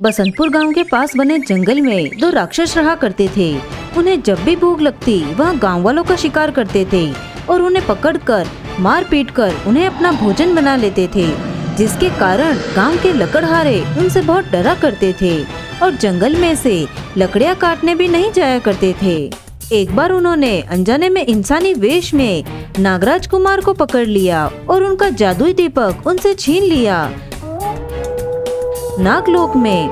बसंतपुर गांव के पास बने जंगल में दो राक्षस रहा करते थे। उन्हें जब भी भूख लगती वह गांव वालों का शिकार करते थे और उन्हें पकड़कर मार पीट कर उन्हें अपना भोजन बना लेते थे, जिसके कारण गांव के लकड़हारे उनसे बहुत डरा करते थे और जंगल में से लकड़ियां काटने भी नहीं जाया करते थे। एक बार उन्होंने अनजाने में इंसानी वेश में नागराज कुमार को पकड़ लिया और उनका जादुई दीपक उनसे छीन लिया। नागलोक में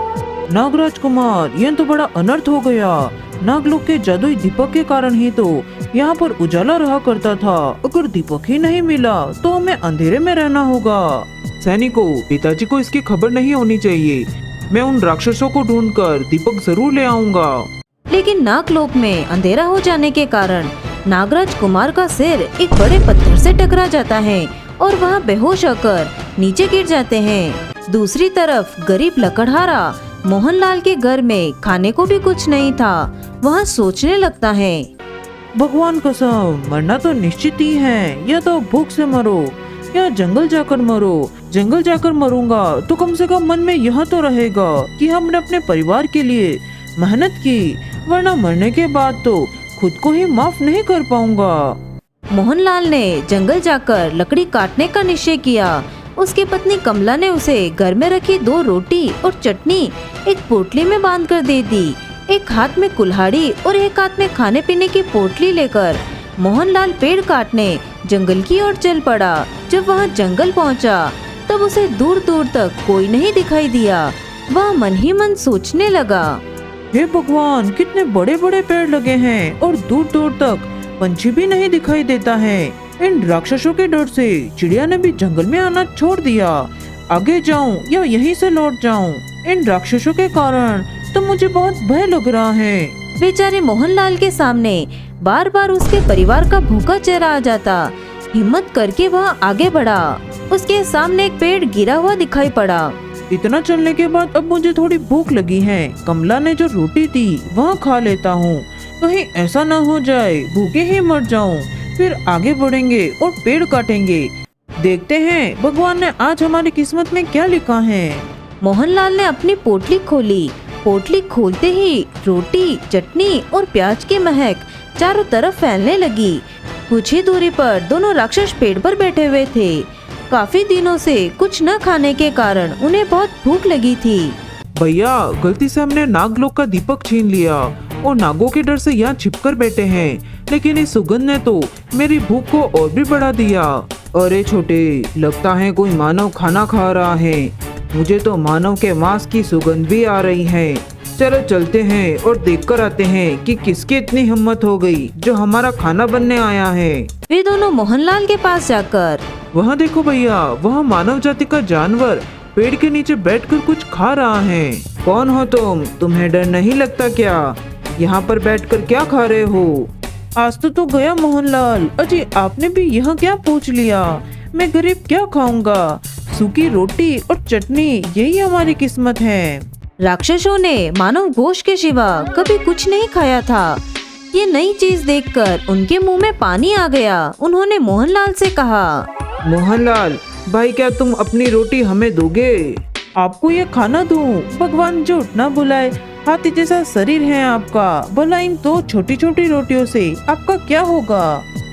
नागराज कुमार, यह तो बड़ा अनर्थ हो गया। नागलोक के जादुई दीपक के कारण ही तो यहाँ पर उजाला रहा करता था। अगर दीपक ही नहीं मिला तो हमें अंधेरे में रहना होगा। सैनिकों, पिताजी को इसकी खबर नहीं होनी चाहिए। मैं उन राक्षसों को ढूंढकर दीपक जरूर ले आऊंगा। लेकिन नागलोक में अंधेरा हो जाने के कारण नागराज कुमार का सिर एक बड़े पत्थर से टकरा जाता है और वह बेहोश होकर नीचे गिर जाते हैं। दूसरी तरफ गरीब लकड़हारा मोहनलाल के घर में खाने को भी कुछ नहीं था। वह सोचने लगता है, भगवान कसम, मरना तो निश्चित ही है। या तो भूख से मरो या जंगल जाकर मरो। जंगल जाकर मरूंगा तो कम से कम मन में यह तो रहेगा कि हमने अपने परिवार के लिए मेहनत की, वरना मरने के बाद तो खुद को ही माफ नहीं कर पाऊंगा। मोहनलाल ने जंगल जाकर लकड़ी काटने का निश्चय किया। उसकी पत्नी कमला ने उसे घर में रखी 2 रोटी और चटनी एक पोटली में बांध कर दे दी। एक हाथ में कुल्हाड़ी और एक हाथ में खाने पीने की पोटली लेकर मोहनलाल पेड़ काटने जंगल की ओर चल पड़ा। जब वह जंगल पहुंचा तब उसे दूर दूर तक कोई नहीं दिखाई दिया। वह मन ही मन सोचने लगा, हे भगवान, कितने बड़े बड़े पेड़ लगे हैं और दूर दूर तक पंछी भी नहीं दिखाई देता है। इन राक्षसों के डर से चिड़िया ने भी जंगल में आना छोड़ दिया। आगे जाऊं या यहीं से लौट जाऊं? इन राक्षसों के कारण तो मुझे बहुत भय लग रहा है। बेचारे मोहनलाल के सामने बार बार उसके परिवार का भूखा चेहरा आ जाता। हिम्मत करके वह आगे बढ़ा। उसके सामने एक पेड़ गिरा हुआ दिखाई पड़ा। इतना चलने के बाद अब मुझे थोड़ी भूख लगी है। कमला ने जो रोटी दी वह खा लेता हूँ। कहीं ऐसा न हो जाए भूखे ही मर जाऊं। फिर आगे बढ़ेंगे और पेड़ काटेंगे। देखते हैं भगवान ने आज हमारी किस्मत में क्या लिखा है। मोहनलाल ने अपनी पोटली खोली। पोटली खोलते ही रोटी, चटनी और प्याज की महक चारों तरफ फैलने लगी। कुछ ही दूरी पर दोनों राक्षस पेड़ पर बैठे हुए थे। काफी दिनों से कुछ न खाने के कारण उन्हें बहुत भूख लगी थी। भैया, गलती से हमने नागलोक का दीपक छीन लिया और नागों के डर से यहाँ छिपकर बैठे हैं। लेकिन इस सुगंध ने तो मेरी भूख को और भी बढ़ा दिया। अरे छोटे, लगता है कोई मानव खाना खा रहा है। मुझे तो मानव के मांस की सुगंध भी आ रही है। चलो चलते हैं और देखकर आते हैं कि किसकी इतनी हिम्मत हो गई जो हमारा खाना बनने आया है। वे दोनों मोहनलाल के पास जाकर, वहाँ देखो भैया, वह मानव जाति का जानवर पेड़ के नीचे बैठकर कुछ खा रहा है। कौन हो तुम? तुम्हें डर नहीं लगता क्या? यहाँ पर बैठकर क्या खा रहे हो? आज तो गया मोहनलाल। अजी, आपने भी यह क्या पूछ लिया? मैं गरीब क्या खाऊंगा? सूखी रोटी और चटनी, यही हमारी किस्मत है। राक्षसों ने मानव गोश्त के सिवा कभी कुछ नहीं खाया था। ये नई चीज देखकर उनके मुंह में पानी आ गया। उन्होंने मोहनलाल से कहा, मोहनलाल भाई, क्या तुम अपनी रोटी हमें दोगे? आपको ये खाना दूं? भगवान झूठ ना बुलाए, हाथी जैसा शरीर है आपका। भला इन 2 छोटी छोटी रोटियों से आपका क्या होगा?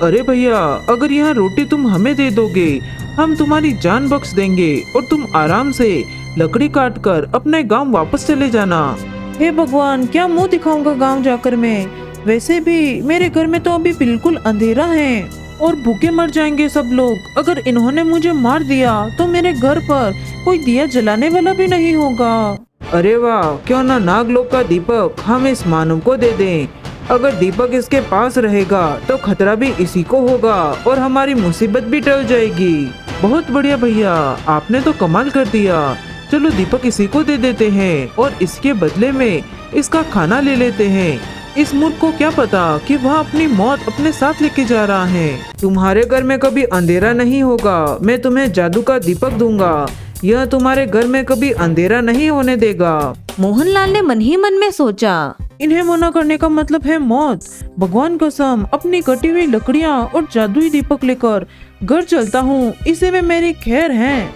अरे भैया, अगर यह रोटी तुम हमें दे दोगे, हम तुम्हारी जान बख्श देंगे और तुम आराम से लकड़ी काट कर अपने गांव वापस चले जाना। हे भगवान, क्या मुंह दिखाऊंगा गांव जाकर मैं? वैसे भी मेरे घर में तो अभी बिल्कुल अंधेरा है और भूखे मर जाएंगे सब लोग। अगर इन्होंने मुझे मार दिया तो मेरे घर पर कोई दिया जलाने वाला भी नहीं होगा। अरे वाह, क्यों ना नागलोक का दीपक हम इस मानव को दे दें। अगर दीपक इसके पास रहेगा तो खतरा भी इसी को होगा और हमारी मुसीबत भी टल जाएगी। बहुत बढ़िया भैया, आपने तो कमाल कर दिया। चलो दीपक इसी को दे देते हैं और इसके बदले में इसका खाना ले लेते हैं। इस मूर्ख को क्या पता कि वह अपनी मौत अपने साथ लेके जा रहा है। तुम्हारे घर में कभी अंधेरा नहीं होगा। मैं तुम्हें जादू का दीपक दूंगा। यह तुम्हारे घर में कभी अंधेरा नहीं होने देगा। मोहनलाल ने मन ही मन में सोचा, इन्हें मना करने का मतलब है मौत। भगवान कसम, अपनी कटी हुई लकड़ियाँ और जादुई दीपक लेकर घर चलता हूँ। इसी में मेरी खैर है।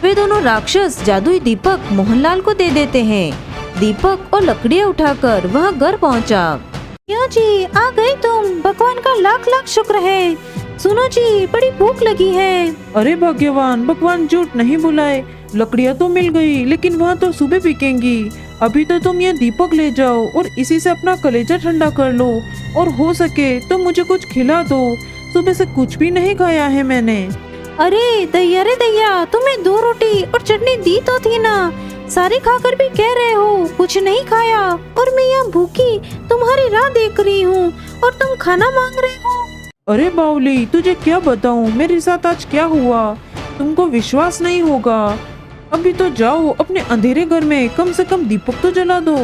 वे दोनों राक्षस जादुई दीपक मोहनलाल को दे देते हैं। दीपक और लकड़ियाँ उठाकर वह घर पहुंचा। क्यों जी, आ गए तुम? भगवान का लाख लाख शुक्र है। सुनो जी, बड़ी भूख लगी है। अरे भाग्यवान, भगवान झूठ नहीं बुलाए। लकड़ियाँ तो मिल गई, लेकिन वहाँ तो सुबह बिकेंगी। अभी तो तुम ये दीपक ले जाओ और इसी से अपना कलेजा ठंडा कर लो, और हो सके तो मुझे कुछ खिला दो। सुबह से कुछ भी नहीं खाया है मैंने। अरे दैया, तुम्हें 2 रोटी और चटनी दी तो थी ना। सारी खाकर भी कह रहे हो कुछ नहीं खाया, और मैं यहाँ भूखी तुम्हारी राह देख रही हूँ और तुम खाना मांग रहे हो। अरे बावली, तुझे क्या बताऊँ मेरे साथ आज क्या हुआ। तुमको विश्वास नहीं होगा। अभी तो जाओ अपने अंधेरे घर में कम से कम दीपक तो जला दो।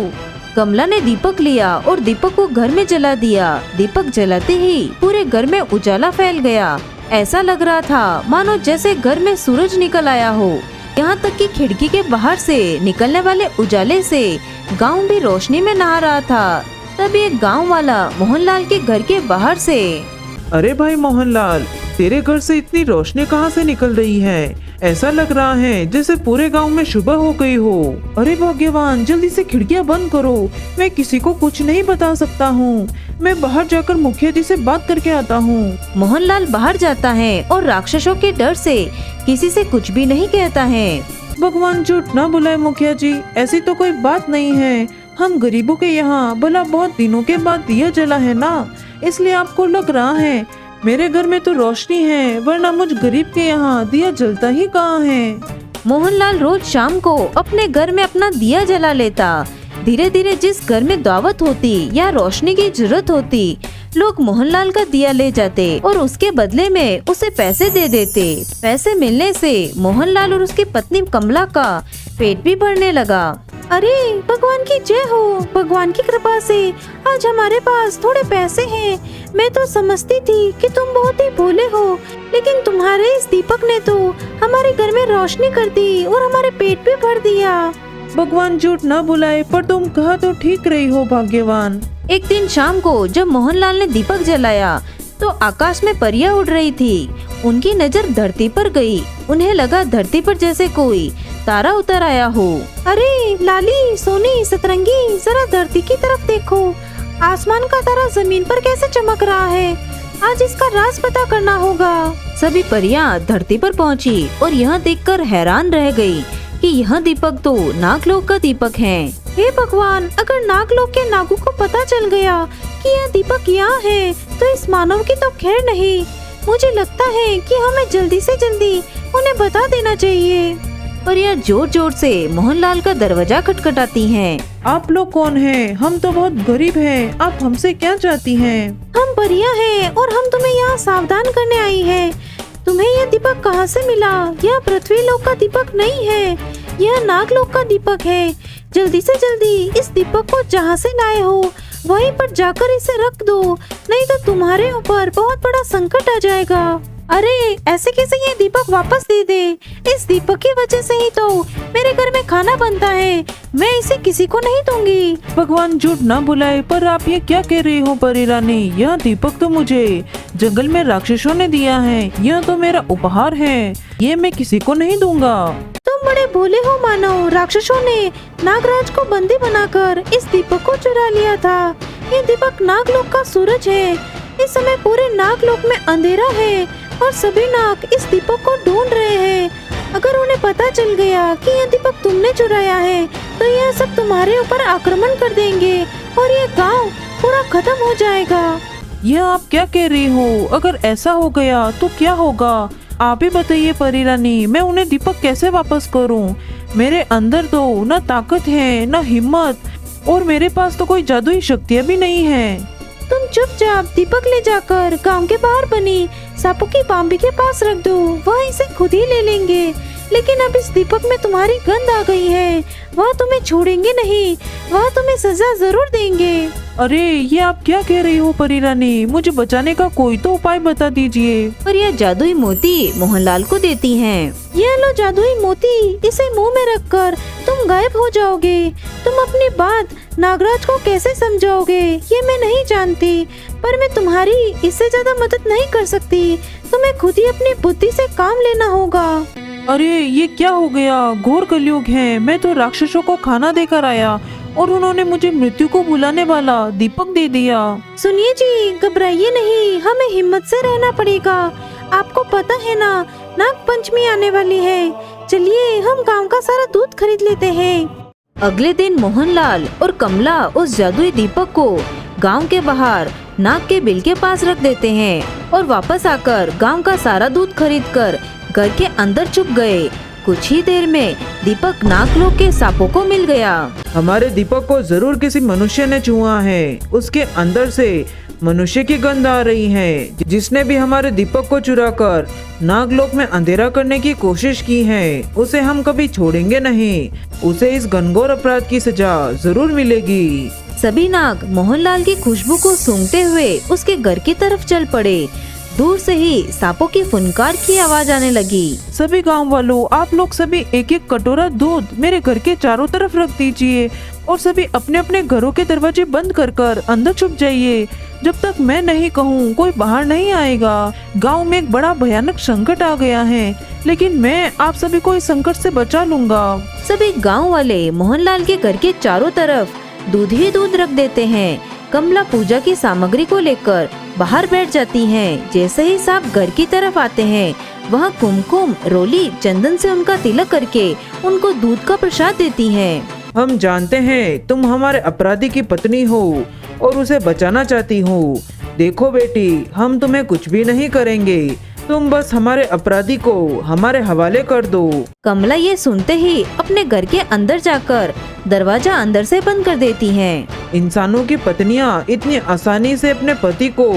कमला ने दीपक लिया और दीपक को घर में जला दिया। दीपक जलाते ही पूरे घर में उजाला फैल गया। ऐसा लग रहा था मानो जैसे घर में सूरज निकल आया हो। यहाँ तक कि खिड़की के बाहर से निकलने वाले उजाले से गांव भी रोशनी में नहा रहा था। तब एक गांव वाला मोहनलाल के घर के बाहर से, अरे भाई मोहनलाल, तेरे घर से इतनी रोशनी कहाँ से निकल रही है? ऐसा लग रहा है जैसे पूरे गांव में सुबह हो गई हो। अरे भाग्यवान, जल्दी से खिड़कियां बंद करो। मैं किसी को कुछ नहीं बता सकता हूँ। मैं बाहर जाकर मुखिया जी से बात करके आता हूँ। मोहनलाल बाहर जाता है और राक्षसों के डर से किसी से कुछ भी नहीं कहता है। भगवान झूठ ना बुलाए मुखिया जी, ऐसी तो कोई बात नहीं है। हम गरीबों के यहाँ भला बहुत दिनों के बाद दिया जला है ना, इसलिए आपको लग रहा है। मेरे घर में तो रोशनी है, वरना मुझ गरीब के यहाँ दिया जलता ही कहाँ है। मोहनलाल रोज शाम को अपने घर में अपना दिया जला लेता। धीरे धीरे जिस घर में दावत होती या रोशनी की जरूरत होती, लोग मोहनलाल का दिया ले जाते और उसके बदले में उसे पैसे दे देते। पैसे मिलने से मोहनलाल और उसकी पत्नी कमला का पेट भी भरने लगा। अरे भगवान की जय हो। भगवान की कृपा से आज हमारे पास थोड़े पैसे हैं। मैं तो समझती थी कि तुम बहुत ही भोले हो, लेकिन तुम्हारे इस दीपक ने तो हमारे घर में रोशनी कर दी और हमारे पेट भी भर दिया। भगवान झूठ ना बुलाए, पर तुम कहा तो ठीक रही हो भाग्यवान। एक दिन शाम को जब मोहनलाल ने दीपक जलाया तो आकाश में परियां उड़ रही थी। उनकी नजर धरती पर गई। उन्हें लगा धरती पर जैसे कोई तारा उतर आया हो। अरे लाली, सोनी, सतरंगी, जरा धरती की तरफ देखो। आसमान का तारा जमीन पर कैसे चमक रहा है। आज इसका राज पता करना होगा। सभी परियां धरती पर पहुंची और यह देखकर हैरान रह गई कि यह दीपक तो नागलोक का दीपक है। हे भगवान, अगर नागलोक के नागों को पता चल गया कि यह दीपक यहाँ है तो इस मानव की तो खैर नहीं। मुझे लगता है कि हमें जल्दी से जल्दी उन्हें बता देना चाहिए। परियां जोर जोर से मोहनलाल का दरवाजा खटखटाती हैं। आप लोग कौन हैं? हम तो बहुत गरीब हैं। आप हमसे क्या चाहती हैं? हम परियां हैं और हम तुम्हें यहाँ सावधान करने आई हैं। तुम्हें यह दीपक कहाँ से मिला? यह पृथ्वी लोक का दीपक नहीं है, यह नागलोक का दीपक है। जल्दी से जल्दी इस दीपक को जहाँ से लाए हो वहीं पर जाकर इसे रख दो, नहीं तो तुम्हारे ऊपर बहुत बड़ा संकट आ जाएगा। अरे ऐसे कैसे ये दीपक वापस दे दे। इस दीपक की वजह से ही तो मेरे घर में खाना बनता है। मैं इसे किसी को नहीं दूंगी। भगवान झूठ ना बुलाए, पर आप ये क्या कह रही हो परी रानी? यह दीपक तो मुझे जंगल में राक्षसों ने दिया है। यह तो मेरा उपहार है, ये मैं किसी को नहीं दूंगा। तुम बड़े भोले हो मानो। राक्षसों ने नागराज को बंदी बनाकर इस दीपक को चुरा लिया था। ये दीपक नागलोक का सूरज है। इस समय पूरे नागलोक में अंधेरा है और सभी नाग इस दीपक को ढूंढ रहे हैं। अगर उन्हें पता चल गया कि यह दीपक तुमने चुराया है तो यह सब तुम्हारे ऊपर आक्रमण कर देंगे और ये गांव पूरा खत्म हो जाएगा। यह आप क्या कह रही हो? अगर ऐसा हो गया तो क्या होगा? आप ही बताइए परी रानी, मैं उन्हें दीपक कैसे वापस करूं? मेरे अंदर तो न ताकत है न हिम्मत, और मेरे पास तो कोई जादुई शक्तियाँ भी नहीं है। तुम चुपचाप दीपक ले जाकर गांव के बाहर बनी सांपों की बांबी के पास रख दो, वह इसे खुद ही ले लेंगे। लेकिन अब इस दीपक में तुम्हारी गंध आ गई है, वह तुम्हें छोड़ेंगे नहीं, वह तुम्हें सजा जरूर देंगे। अरे ये आप क्या कह रही हो परी रानी? मुझे बचाने का कोई तो उपाय बता दीजिए। पर यह जादुई मोती मोहनलाल को देती हैं। यह लो जादुई मोती, इसे मुंह में रखकर तुम गायब हो जाओगे। तुम अपनी बात नागराज को कैसे समझाओगे ये मैं नहीं जानती, पर मैं तुम्हारी इससे ज्यादा मदद नहीं कर सकती। तुम्हें खुद ही अपनी बुद्धि से काम लेना होगा। अरे ये क्या हो गया, घोर कलयुग है। मैं तो राक्षसों को खाना देकर आया और उन्होंने मुझे मृत्यु को बुलाने वाला दीपक दे दिया। सुनिए जी, घबराइए नहीं, हमें हिम्मत से रहना पड़ेगा। आपको पता है ना, नाग पंचमी आने वाली है। चलिए हम गांव का सारा दूध खरीद लेते हैं। अगले दिन मोहनलाल और कमला उस जादुई दीपक को गांव के बाहर नाग के बिल के पास रख देते हैं और वापस आकर गांव का सारा दूध खरीदकर घर के अंदर छुप गए। कुछ ही देर में दीपक नागलोक के सांपों को मिल गया। हमारे दीपक को जरूर किसी मनुष्य ने छुआ है। उसके अंदर से मनुष्य की गंध आ रही है। जिसने भी हमारे दीपक को चुराकर नागलोक में अंधेरा करने की कोशिश की है, उसे हम कभी छोड़ेंगे नहीं। उसे इस घनघोर अपराध की सजा जरूर मिलेगी। सभी नाग मोहनलाल की खुशबू को सूंघते हुए उसके घर की तरफ चल पड़े। दूर से ही सांपों की फुनकार की आवाज आने लगी। सभी गांव वालों, आप लोग सभी एक एक कटोरा दूध मेरे घर के चारों तरफ रख दीजिए और सभी अपने अपने घरों के दरवाजे बंद कर अंदर छुप जाइए। जब तक मैं नहीं कहूँ कोई बाहर नहीं आएगा। गांव में एक बड़ा भयानक संकट आ गया है, लेकिन मैं आप सभी को इस संकट से बचा लूंगा। सभी गांव वाले मोहनलाल के घर के चारों तरफ दूध ही दूध रख देते हैं। कमला पूजा की सामग्री को लेकर बाहर बैठ जाती हैं। जैसे ही सांप घर की तरफ आते हैं, वह कुमकुम, रोली, चंदन से उनका तिलक करके उनको दूध का प्रसाद देती हैं। हम जानते हैं तुम हमारे अपराधी की पत्नी हो और उसे बचाना चाहती हो। देखो बेटी, हम तुम्हें कुछ भी नहीं करेंगे। तुम बस हमारे अपराधी को हमारे हवाले कर दो। कमला ये सुनते ही अपने घर के अंदर जाकर दरवाजा अंदर से बंद कर देती हैं। इंसानों की पत्नियां इतनी आसानी से अपने पति को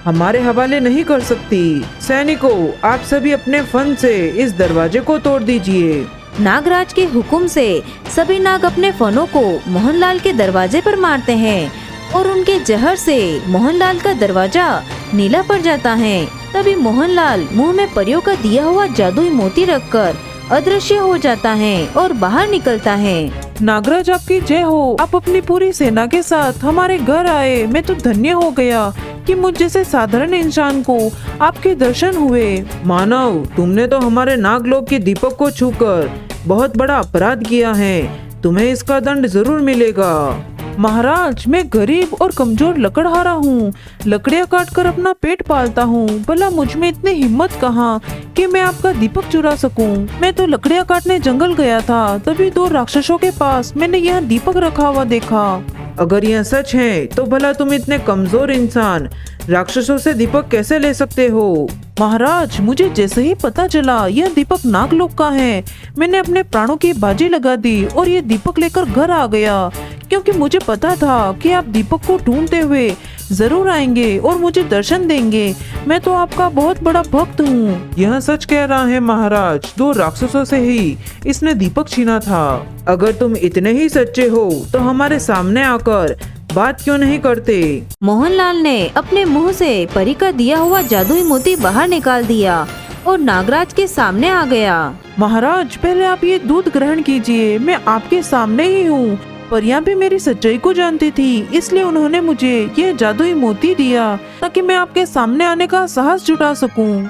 हमारे हवाले नहीं कर सकती। सैनिकों, आप सभी अपने फन से इस दरवाजे को तोड़ दीजिए। नागराज के हुक्म से सभी नाग अपने फनों को मोहनलाल के दरवाजे पर मारते हैं और उनके जहर से मोहनलाल का दरवाजा नीला पड़ जाता है। तभी मोहनलाल मुंह में परियों का दिया हुआ जादुई मोती रखकर अदृश्य हो जाता है और बाहर निकलता है। नागराज आपकी जय हो। आप अपनी पूरी सेना के साथ हमारे घर आए। मैं तो धन्य हो गया कि मुझ जैसे साधारण इंसान को आपके दर्शन हुए। मानव, तुमने तो हमारे नागलोक के दीपक को छूकर बहुत बड़ा अपराध किया है। तुम्हें इसका दंड जरूर मिलेगा। महाराज, मैं गरीब और कमजोर लकड़हारा हूँ। लकड़ियाँ काटकर अपना पेट पालता हूँ। भला मुझ में इतनी हिम्मत कहाँ कि मैं आपका दीपक चुरा सकूं। मैं तो लकड़ियाँ काटने जंगल गया था, तभी 2 राक्षसों के पास मैंने यहाँ दीपक रखा हुआ देखा। अगर यह सच है तो भला तुम इतने कमजोर इंसान राक्षसों से दीपक कैसे ले सकते हो? महाराज, मुझे जैसे ही पता चला यह दीपक नागलोक का है, मैंने अपने प्राणों की बाजी लगा दी और ये दीपक लेकर घर आ गया, क्योंकि मुझे पता था कि आप दीपक को ढूंढते हुए जरूर आएंगे और मुझे दर्शन देंगे। मैं तो आपका बहुत बड़ा भक्त हूँ। यह सच कह रहा है महाराज, 2 राक्षसों से ही इसने दीपक छीना था। अगर तुम इतने ही सच्चे हो तो हमारे सामने आकर बात क्यों नहीं करते? मोहनलाल ने अपने मुंह से परी का दिया हुआ जादुई मोती बाहर निकाल दिया और नागराज के सामने आ गया। महाराज, पहले आप ये दूध ग्रहण कीजिए। मैं आपके सामने ही हूँ। परियां भी मेरी सच्चाई को जानती थी, इसलिए उन्होंने मुझे ये जादुई मोती दिया ताकि मैं आपके सामने आने का साहस जुटा सकूं।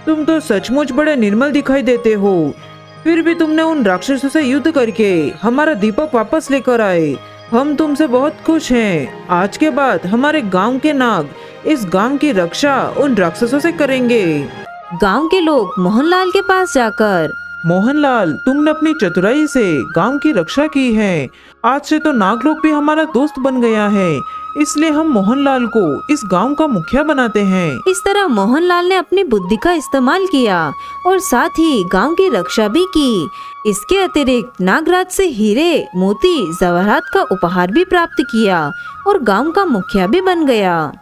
तुम तो सचमुच बड़े निर्मल दिखाई देते हो। फिर भी तुमने उन राक्षसों से युद्ध करके हमारा दीपक वापस लेकर आए। हम तुमसे बहुत खुश हैं। आज के बाद हमारे गांव के नाग इस गांव की रक्षा उन राक्षसों से करेंगे। गांव के लोग मोहनलाल के पास जाकर, मोहनलाल, तुमने अपनी चतुराई से गांव की रक्षा की है। आज से तो नागलोक भी हमारा दोस्त बन गया है, इसलिए हम मोहनलाल को इस गांव का मुखिया बनाते हैं। इस तरह मोहनलाल ने अपनी बुद्धि का इस्तेमाल किया और साथ ही गांव की रक्षा भी की। इसके अतिरिक्त नागराज से हीरे, मोती, जवाहरात का उपहार भी प्राप्त किया और गांव का मुखिया भी बन गया।